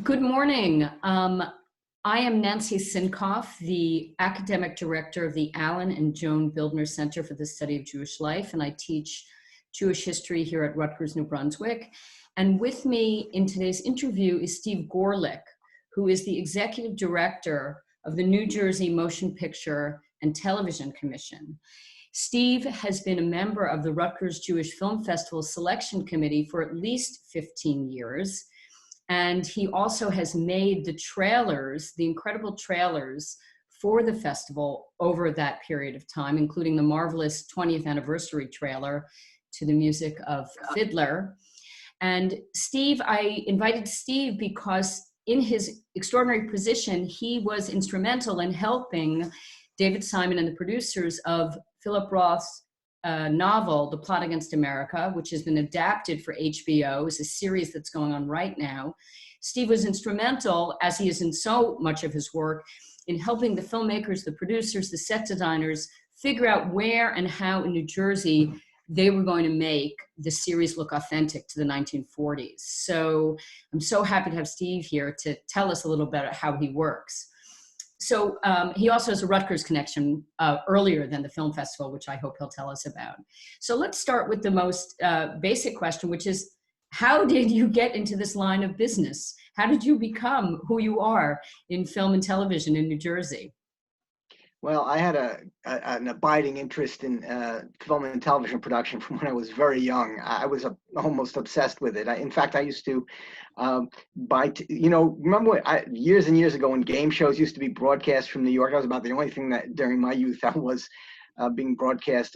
Good morning. I am Nancy Sinkoff, the academic director of the Alan and Joan Bildner Center for the Study of Jewish Life, and I teach Jewish history here at Rutgers, New Brunswick. And with me in today's interview is Steve Gorelick, who is the executive director of the New Jersey Motion Picture and Television Commission. Steve has been a member of the Rutgers Jewish Film Festival Selection Committee for at least 15 years. And he also has made the trailers, the incredible trailers for the festival over that period of time, including the marvelous 20th anniversary trailer to the music of Fiddler. And Steve, I invited Steve because in his extraordinary position, he was instrumental in helping David Simon and the producers of Philip Roth's novel, The Plot Against America, which has been adapted for HBO, is a series that's going on right now. Steve was instrumental, as he is in so much of his work, in helping the filmmakers, the producers, the set designers figure out where and how in New Jersey they were going to make the series look authentic to the 1940s. So I'm so happy to have Steve here to tell us a little bit about how he works. So he also has a Rutgers connection earlier than the film festival, which I hope he'll tell us about. So let's start with the most basic question, which is, how did you get into this line of business? How did you become who you are in film and television in New Jersey? Well, I had an abiding interest in film and television production from when I was very young. I was almost obsessed with it. In fact, I used to remember years and years ago when game shows used to be broadcast from New York? That was about the only thing that during my youth that was being broadcast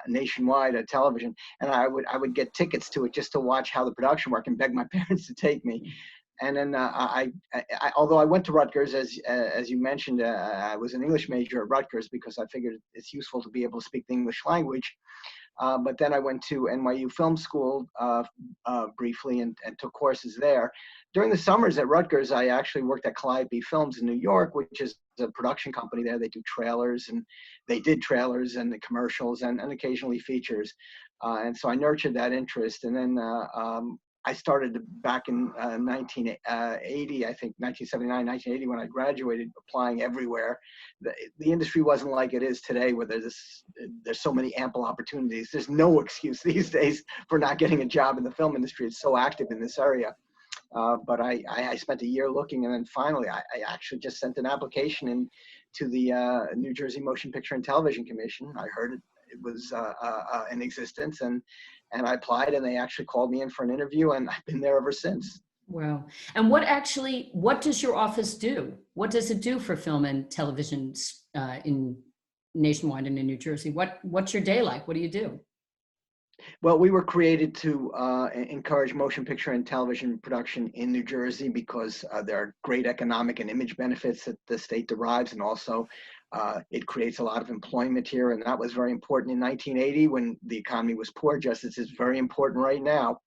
nationwide at television. And I would get tickets to it just to watch how the production worked and beg my parents to take me. And then although I went to Rutgers, as you mentioned, I was an English major at Rutgers because I figured it's useful to be able to speak the English language. But then I went to NYU Film School briefly and took courses there. During the summers at Rutgers, I actually worked at Calliope Films in New York, which is a production company there. They do trailers, and they did trailers and the commercials and occasionally features. And so I nurtured that interest. And then I started back in 1980, I think 1979, 1980, when I graduated, applying everywhere. The industry wasn't like it is today, where there's so many ample opportunities. There's no excuse these days for not getting a job in the film industry. It's so active in this area. But I spent a year looking, and then finally I actually just sent an application in to the New Jersey Motion Picture and Television Commission. I heard it was in existence, and I applied, and they actually called me in for an interview, and I've been there ever since. Wow. And what does your office do? What does it do for film and television in nationwide and in New Jersey? What's your day like? What do you do? Well, we were created to encourage motion picture and television production in New Jersey because there are great economic and image benefits that the state derives, and also it creates a lot of employment here, and that was very important in 1980 when the economy was poor, just as it's very important right now.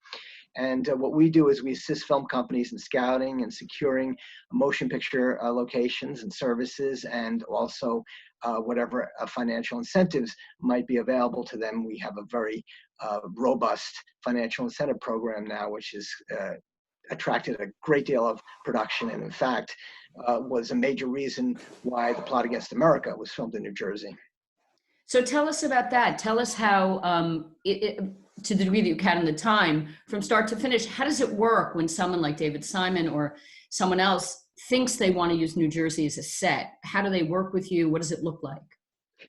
And what we do is we assist film companies in scouting and securing motion picture locations and services, and also whatever financial incentives might be available to them. We have a very robust financial incentive program now, which has attracted a great deal of production, and in fact was a major reason why The Plot Against America was filmed in New Jersey. So tell us about that. Tell us how, to the degree that you can in the time, from start to finish, how does it work when someone like David Simon or someone else thinks they want to use New Jersey as a set? How do they work with you? What does it look like?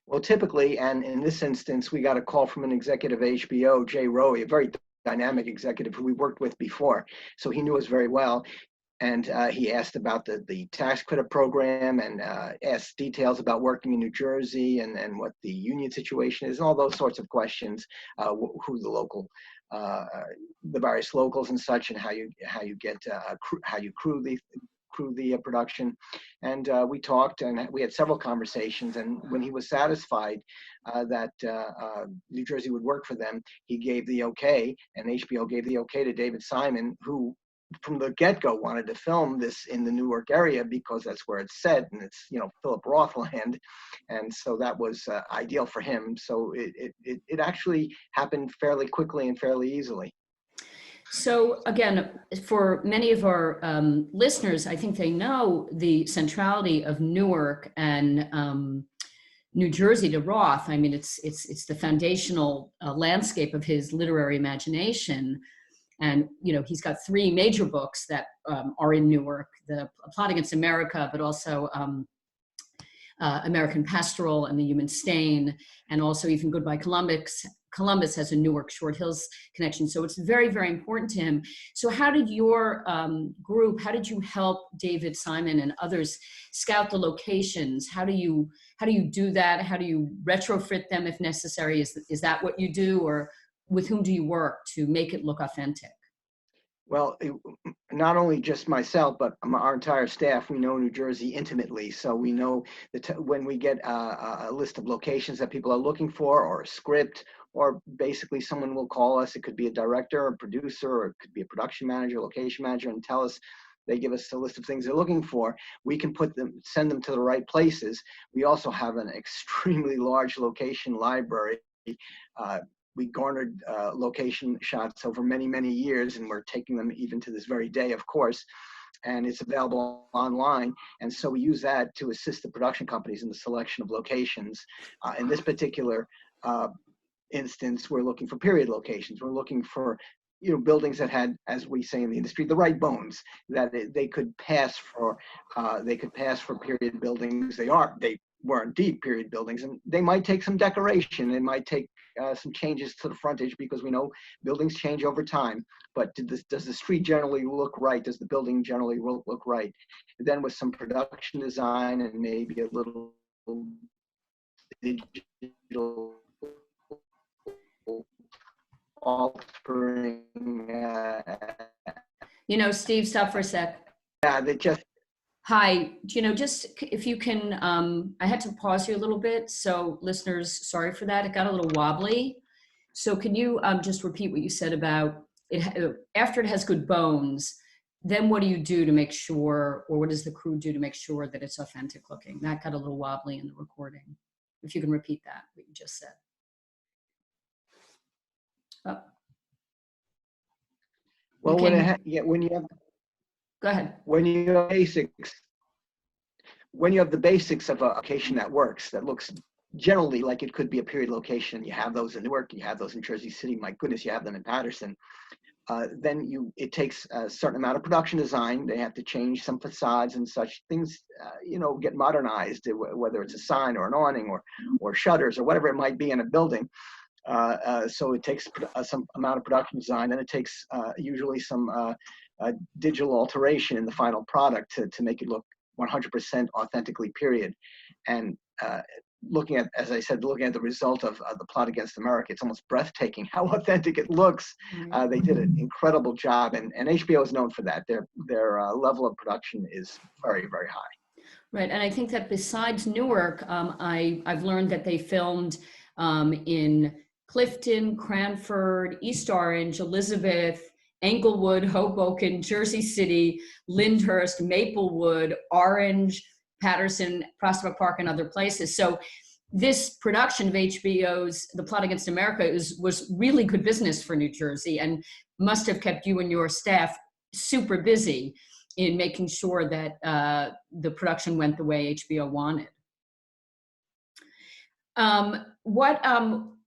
Well, typically, and in this instance, we got a call from an executive of HBO, Jay Rowe, a very dynamic executive who we worked with before. So he knew us very well. And he asked about the tax credit program, and asked details about working in New Jersey and what the union situation is, and all those sorts of questions, who the local, the various locals and such, and how you get how you crew the production. And we talked, and we had several conversations, and when he was satisfied that New Jersey would work for them, he gave the okay, and HBO gave the okay to David Simon, who from the get-go wanted to film this in the Newark area because that's where it's set, and it's, you know, Philip Roth land, and so that was ideal for him. So it actually happened fairly quickly and fairly easily. So again, for many of our listeners, I think they know the centrality of Newark and New Jersey to Roth. I mean, it's the foundational landscape of his literary imagination. And he's got three major books that are in Newark: the Plot Against America, but also American Pastoral and The Human Stain, and also even Goodbye Columbus. Columbus has a Newark Short Hills connection. So it's very, very important to him. So how did your group, how did you help David Simon and others scout the locations? How do you do that? How do you retrofit them if necessary? Is that what you do, or with whom do you work to make it look authentic? Well, not only just myself, but our entire staff, we know New Jersey intimately. So we know that when we get a list of locations that people are looking for, or a script, or basically someone will call us. It could be a director, a producer, or it could be a production manager, location manager, and tell us, they give us a list of things they're looking for. We can send them to the right places. We also have an extremely large location library. We garnered location shots over many, many years, and we're taking them even to this very day, of course, and it's available online. And so we use that to assist the production companies in the selection of locations. In this particular instance, we're looking for period locations. We're looking for buildings that had, as we say in the industry, the right bones, that they could pass for period buildings. They weren't deep period buildings, and they might take some decoration. It might take some changes to the frontage, because we know buildings change over time. But does the street generally look right? Does the building generally look right? And then with some production design and maybe a little digital altering. Steve, stop for a sec. Yeah, they just. Hi, just if you can, I had to pause you a little bit. So listeners, sorry for that. It got a little wobbly. So can you just repeat what you said about it? After it has good bones, then what do you do to make sure, or what does the crew do to make sure that it's authentic looking? That got a little wobbly in the recording. If you can repeat that, what you just said. Oh. Well, when you have. Go ahead. When you have the basics of a location that works, that looks generally like it could be a period location, you have those in Newark, you have those in Jersey City, my goodness, you have them in Patterson, then it takes a certain amount of production design. They have to change some facades and such things, get modernized, whether it's a sign or an awning or shutters or whatever it might be in a building. So it takes some amount of production design, and it takes usually some digital alteration in the final product to make it look 100% authentically period. And looking at the result of the Plot Against America, it's almost breathtaking how authentic it looks. They did an incredible job, and HBO is known for that. Their level of production is very, very high. Right, and I think that besides Newark, I've learned that they filmed in Clifton, Cranford, East Orange, Elizabeth, Englewood, Hoboken, Jersey City, Lyndhurst, Maplewood, Orange, Patterson, Prospect Park, and other places. So this production of HBO's The Plot Against America was really good business for New Jersey, and must have kept you and your staff super busy in making sure that the production went the way HBO wanted.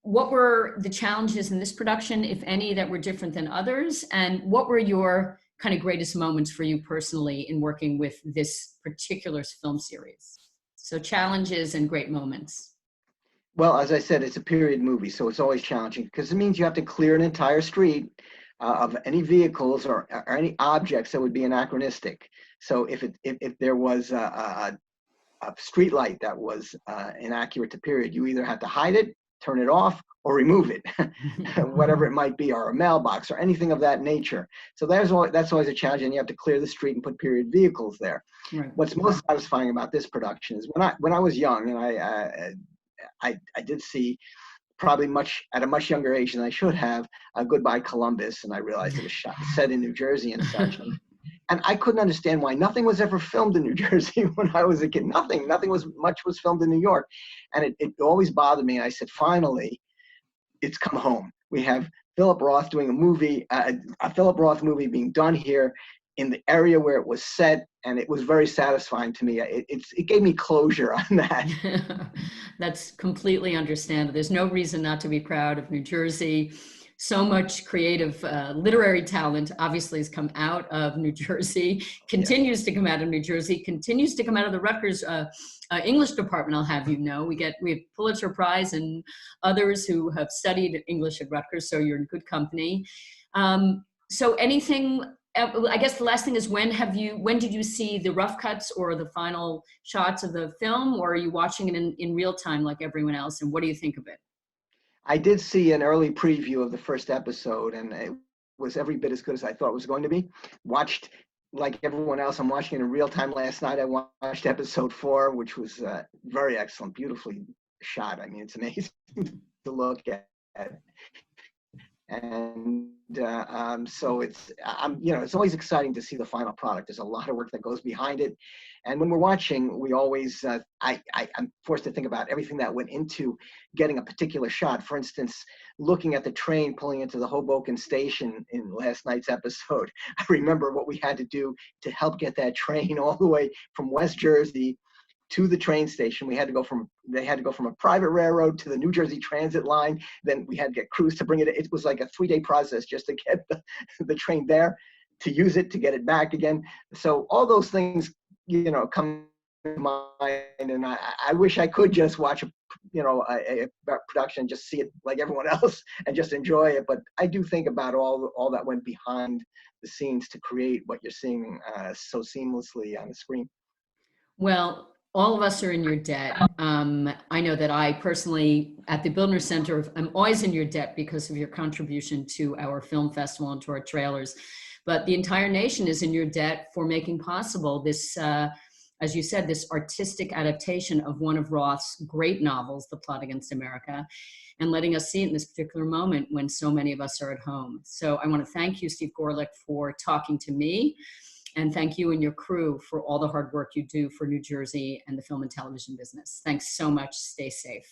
What were the challenges in this production, if any, that were different than others? And what were your kind of greatest moments for you personally in working with this particular film series? So challenges and great moments. Well, as I said, it's a period movie, so it's always challenging, because it means you have to clear an entire street of any vehicles or any objects that would be anachronistic. So if there was a street light that was inaccurate to period, you either had to hide it, turn it off, or remove it, whatever it might be, or a mailbox or anything of that nature. So that's always a challenge, and you have to clear the street and put period vehicles there. Right. What's most satisfying about this production is when I was young, and I did see, probably at a much younger age than I should have, Goodbye Columbus, and I realized it was set in New Jersey and such. And I couldn't understand why nothing was ever filmed in New Jersey when I was a kid. Nothing was filmed in New York. And it always bothered me. And I said, finally, it's come home. We have Philip Roth doing a Philip Roth movie being done here in the area where it was set, and it was very satisfying to me. It gave me closure on that. That's completely understandable. There's no reason not to be proud of New Jersey. So much creative literary talent obviously has come out of New Jersey, continues to come out of New Jersey, continues to come out of the Rutgers English department, I'll have you know. We have Pulitzer Prize and others who have studied English at Rutgers, so you're in good company. So anything, I guess the last thing is, when did you see the rough cuts or the final shots of the film, or are you watching it in real time like everyone else, and what do you think of it? I did see an early preview of the first episode, and it was every bit as good as I thought it was going to be. Watched, like everyone else, I'm watching it in real time. Last night I watched episode 4, which was very excellent, beautifully shot. I mean, it's amazing to look at. And so it's always exciting to see the final product. There's a lot of work that goes behind it, and when we're watching, we always I'm forced to think about everything that went into getting a particular shot. For instance, looking at the train pulling into the Hoboken station in last night's episode, I remember what we had to do to help get that train all the way from West Jersey to the train station. They had to go from a private railroad to the New Jersey Transit line. Then we had to get crews to bring it. It was like a 3-day process just to get the train there, to use it, to get it back again. So all those things, come to mind. And I wish I could just watch a production, just see it like everyone else and just enjoy it. But I do think about all that went behind the scenes to create what you're seeing so seamlessly on the screen. Well, all of us are in your debt. I know that I personally, at the Bildner Center, am always in your debt because of your contribution to our film festival and to our trailers. But the entire nation is in your debt for making possible this, as you said, this artistic adaptation of one of Roth's great novels, The Plot Against America, and letting us see it in this particular moment when so many of us are at home. So I want to thank you, Steve Gorelick, for talking to me. And thank you and your crew for all the hard work you do for New Jersey and the film and television business. Thanks so much. Stay safe.